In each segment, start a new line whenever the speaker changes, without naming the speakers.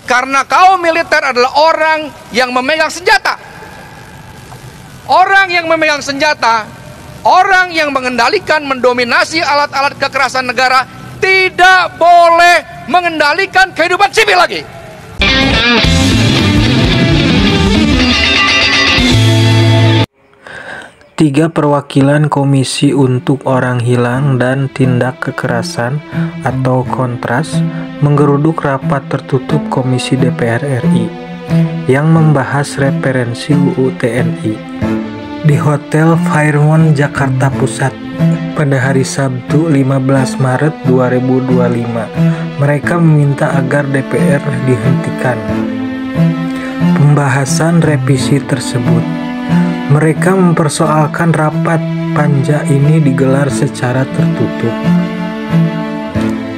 Karena kaum militer adalah orang yang memegang senjata. Orang yang memegang senjata, orang yang mengendalikan, mendominasi alat-alat kekerasan negara, tidak boleh mengendalikan kehidupan sipil lagi.
Tiga perwakilan Komisi untuk Orang Hilang dan Tindak Kekerasan atau Kontras menggeruduk rapat tertutup Komisi DPR RI yang membahas referensi UU TNI di Hotel Fairmont Jakarta Pusat pada hari Sabtu 15 Maret 2025. Mereka meminta agar DPR dihentikan pembahasan revisi tersebut. Mereka mempersoalkan rapat panja ini digelar secara tertutup.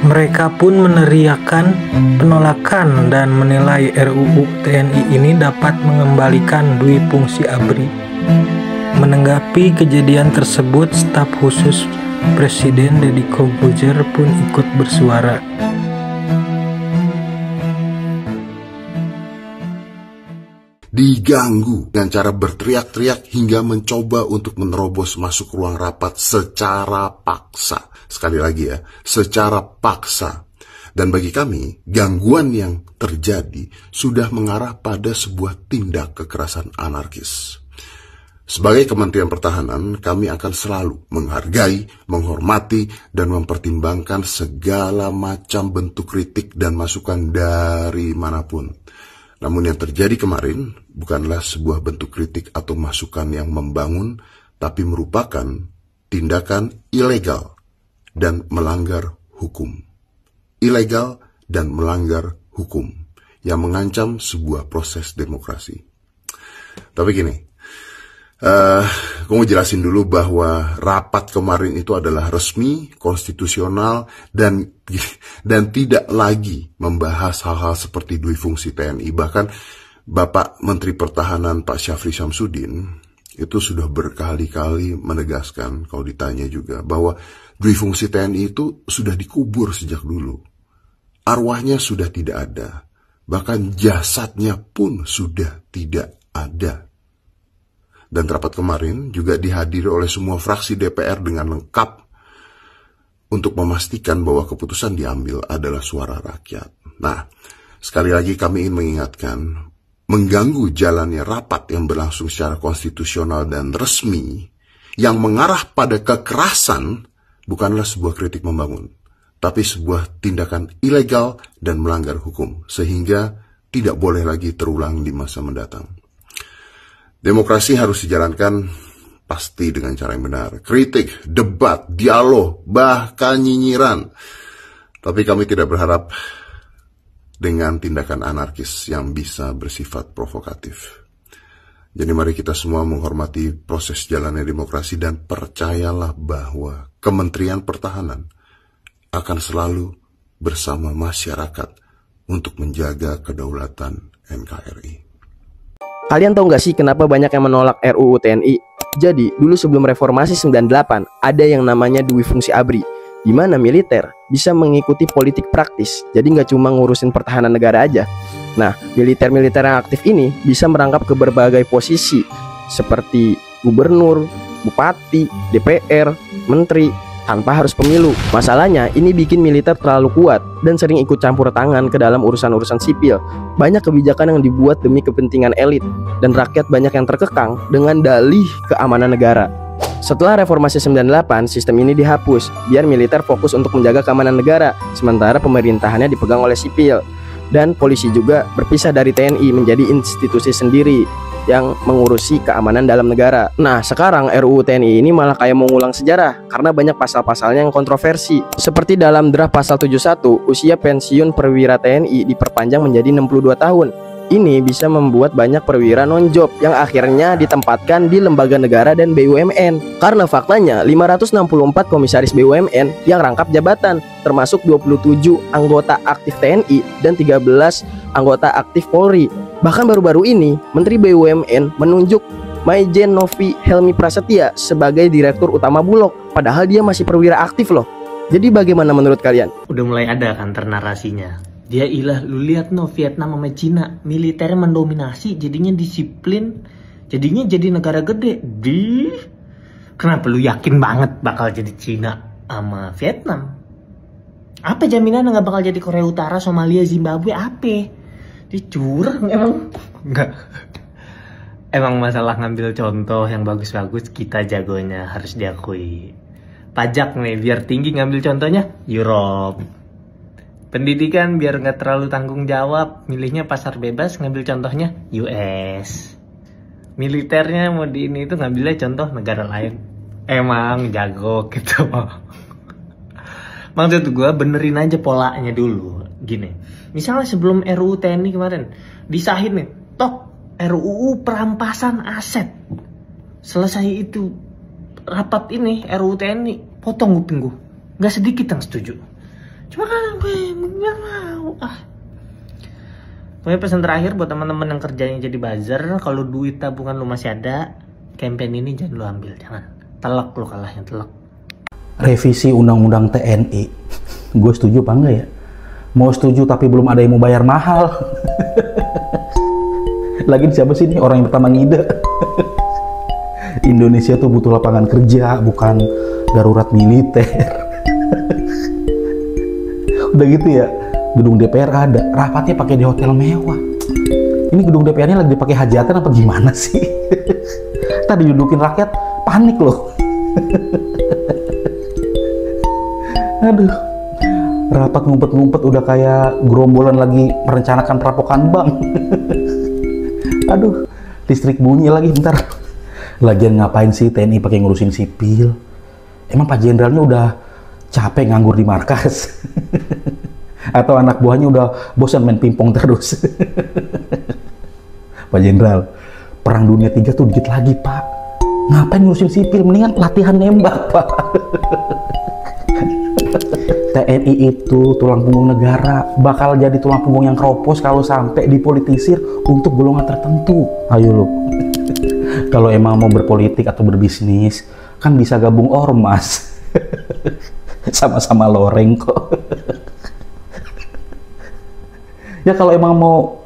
Mereka pun meneriakkan penolakan dan menilai RUU TNI ini dapat mengembalikan dui fungsi ABRI. Menanggapi kejadian tersebut, staf khusus Presiden Deddy Corbuzier pun ikut bersuara.
Diganggu dengan cara berteriak-teriak hingga mencoba untuk menerobos masuk ruang rapat secara paksa. Sekali lagi ya, secara paksa. Dan bagi kami, gangguan yang terjadi sudah mengarah pada sebuah tindak kekerasan anarkis. Sebagai Kementerian Pertahanan, kami akan selalu menghargai, menghormati, dan mempertimbangkan segala macam bentuk kritik dan masukan dari manapun. Namun yang terjadi kemarin bukanlah sebuah bentuk kritik atau masukan yang membangun, tapi merupakan tindakan ilegal dan melanggar hukum. Ilegal dan melanggar hukum yang mengancam sebuah proses demokrasi. Tapi gini, aku mau jelasin dulu bahwa rapat kemarin itu adalah resmi, konstitusional, dan tidak lagi membahas hal-hal seperti dui fungsi TNI. Bahkan Bapak Menteri Pertahanan Pak Syafri Syamsuddin itu sudah berkali-kali menegaskan, kalau ditanya juga, bahwa dui fungsi TNI itu sudah dikubur sejak dulu. Arwahnya sudah tidak ada, bahkan jasadnya pun sudah tidak ada. Dan rapat kemarin juga dihadiri oleh semua fraksi DPR dengan lengkap untuk memastikan bahwa keputusan diambil adalah suara rakyat. Nah, sekali lagi kami ingin mengingatkan, mengganggu jalannya rapat yang berlangsung secara konstitusional dan resmi yang mengarah pada kekerasan bukanlah sebuah kritik membangun, tapi sebuah tindakan ilegal dan melanggar hukum, sehingga tidak boleh lagi terulang di masa mendatang. Demokrasi harus dijalankan pasti dengan cara yang benar. Kritik, debat, dialog, bahkan nyinyiran. Tapi kami tidak berharap dengan tindakan anarkis yang bisa bersifat provokatif. Jadi mari kita semua menghormati proses jalannya demokrasi dan percayalah bahwa Kementerian Pertahanan akan selalu bersama masyarakat untuk menjaga kedaulatan NKRI.
Kalian tahu nggak sih kenapa banyak yang menolak RUU TNI? Jadi, dulu sebelum reformasi 98, ada yang namanya dui fungsi ABRI, di mana militer bisa mengikuti politik praktis, jadi nggak cuma ngurusin pertahanan negara aja. Nah, militer-militer yang aktif ini bisa merangkap ke berbagai posisi, seperti gubernur, bupati, DPR, menteri, tanpa harus pemilu. Masalahnya, ini bikin militer terlalu kuat dan sering ikut campur tangan ke dalam urusan-urusan sipil. Banyak kebijakan yang dibuat demi kepentingan elit, dan rakyat banyak yang terkekang dengan dalih keamanan negara. Setelah reformasi 98, sistem ini dihapus, biar militer fokus untuk menjaga keamanan negara, sementara pemerintahannya dipegang oleh sipil. Dan polisi juga berpisah dari TNI menjadi institusi sendiri yang mengurusi keamanan dalam negara. Nah, sekarang RUU TNI ini malah kayak mengulang sejarah karena banyak pasal-pasalnya yang kontroversi. Seperti dalam draft pasal 71, usia pensiun perwira TNI diperpanjang menjadi 62 tahun. Ini bisa membuat banyak perwira non-job yang akhirnya ditempatkan di lembaga negara dan BUMN. Karena faktanya 564 komisaris BUMN yang rangkap jabatan, termasuk 27 anggota aktif TNI dan 13 anggota aktif Polri. Bahkan baru-baru ini, Menteri BUMN menunjuk Maijen Novi Helmi Prasetya sebagai Direktur Utama Bulog, padahal dia masih perwira aktif loh. Jadi bagaimana menurut kalian?
Udah mulai ada kan narasinya. Dia ilah, lu lihat no, Vietnam sama Cina, militernya mendominasi, jadinya disiplin, jadinya jadi negara gede. Kenapa lu yakin banget bakal jadi Cina sama Vietnam? Apa jaminan nggak bakal jadi Korea Utara, Somalia, Zimbabwe? Apa? Dia curang emang. Enggak. Emang masalah ngambil contoh yang bagus-bagus kita jagonya, harus diakui. Pajak nih biar tinggi, ngambil contohnya Europe. Pendidikan biar nggak terlalu tanggung jawab, milihnya pasar bebas, ngambil contohnya US. Militernya mau di ini itu ngambilnya contoh negara lain. Emang jago gitu. Maksud gue benerin aja polanya dulu. Gini, misalnya sebelum RUU TNI kemarin disahin nih, tok RUU perampasan aset. Selesai itu rapat ini RUU TNI, potong kuping gue. Nggak sedikit yang setuju. Cuma kan gue nggak mau. Pokoknya pesan terakhir buat teman-teman yang kerjanya jadi buzzer, kalau duit tabungan lu masih ada, campaign ini jangan lu ambil, jangan. Telak lu kalahnya, telak.
Revisi undang-undang TNI, gue setuju apa enggak ya? Mau setuju tapi belum ada yang mau bayar mahal. Lagi siapa sih nih orang yang pertama ngide? Indonesia tuh butuh lapangan kerja, bukan darurat militer. Udah gitu ya, gedung DPR ada, rapatnya pakai di hotel mewah. Ini gedung DPR-nya lagi dipakai hajatan apa gimana sih? Tadi didudukin rakyat, panik loh. Aduh, rapat ngumpet-ngumpet udah kayak gerombolan lagi merencanakan perampokan bank. Aduh, listrik bunyi lagi bentar. Lagian ngapain sih TNI pakai ngurusin sipil? Emang Pak Jenderalnya udah capek nganggur di markas? Atau anak buahnya udah bosan main pingpong terus? Pak Jenderal, perang dunia 3 tuh dikit lagi Pak. Ngapain ngurusin sipil? Mendingan latihan nembak Pak. TNI itu tulang punggung negara, bakal jadi tulang punggung yang keropos kalau sampai dipolitisir untuk golongan tertentu. Ayo lo, kalau emang mau berpolitik atau berbisnis, kan bisa gabung ormas. Sama-sama loreng kok. Ya kalau emang mau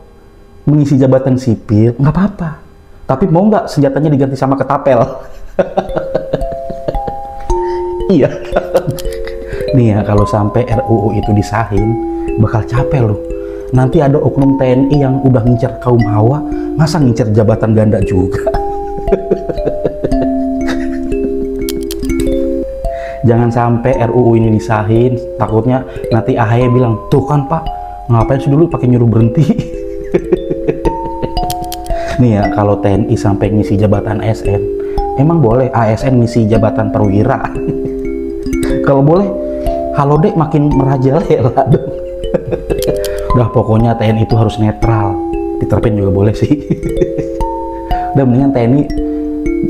mengisi jabatan sipil, nggak apa-apa. Tapi mau nggak senjatanya diganti sama ketapel? Iya. Nih ya, kalau sampai RUU itu disahin, bakal capek loh. Nanti ada oknum TNI yang udah ngincer kaum hawa, masa ngincer jabatan ganda juga? Jangan sampai RUU ini disahin, takutnya nanti AHY bilang, tuh kan Pak, ngapain sih dulu pakai nyuruh berhenti? Nih ya, kalau TNI sampai ngisi jabatan ASN, emang boleh ASN ngisi jabatan perwira? Kalau boleh, halo dek makin merajalela dong. Udah pokoknya TNI itu harus netral. Peter Pan juga boleh sih. Udah mendingan TNI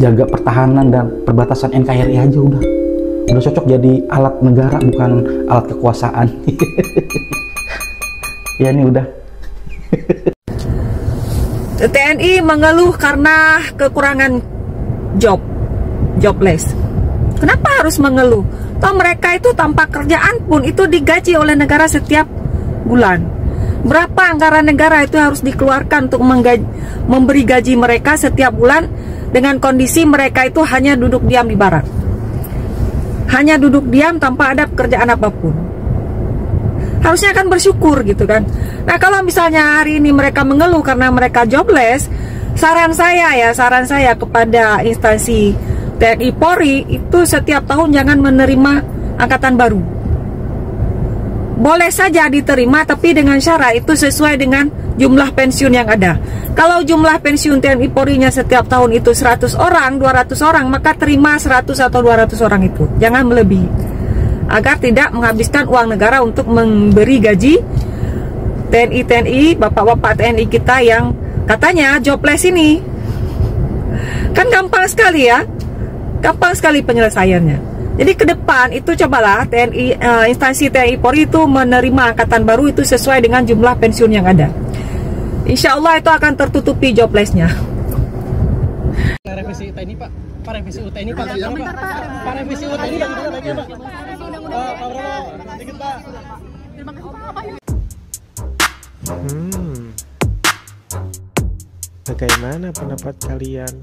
jaga pertahanan dan perbatasan NKRI aja udah. Udah cocok jadi alat negara bukan alat kekuasaan. Ya ini udah.
TNI mengeluh karena kekurangan jobless. Kenapa harus mengeluh? Toh mereka itu tanpa kerjaan pun itu digaji oleh negara setiap bulan. Berapa anggaran negara itu harus dikeluarkan untuk memberi gaji mereka setiap bulan dengan kondisi mereka itu hanya duduk diam di barak. Hanya duduk diam tanpa ada pekerjaan apapun. Harusnya kan bersyukur gitu kan. Nah kalau misalnya hari ini mereka mengeluh karena mereka jobless, saran saya kepada instansi TNI Polri itu setiap tahun jangan menerima angkatan baru. Boleh saja diterima tapi dengan syarat itu sesuai dengan jumlah pensiun yang ada. Kalau jumlah pensiun TNI Polri-nya setiap tahun itu 100 orang, 200 orang, maka terima 100 atau 200 orang itu. Jangan melebihi. Agar tidak menghabiskan uang negara untuk memberi gaji TNI, bapak-bapak TNI kita yang katanya jobless ini. Kan gampang sekali ya. Gampang sekali penyelesaiannya. Jadi ke depan itu cobalah TNI, instansi TNI Polri itu menerima angkatan baru itu sesuai dengan jumlah pensiun yang ada. Insya Allah itu akan tertutupi jobless-nya.
Revisi TNI Pak, revisi TNI Pak, Pak revisi TNI bagaimana Pak? Pak Prabowo, sedikit Pak. Terima kasih Pak.
Bagaimana pendapat kalian?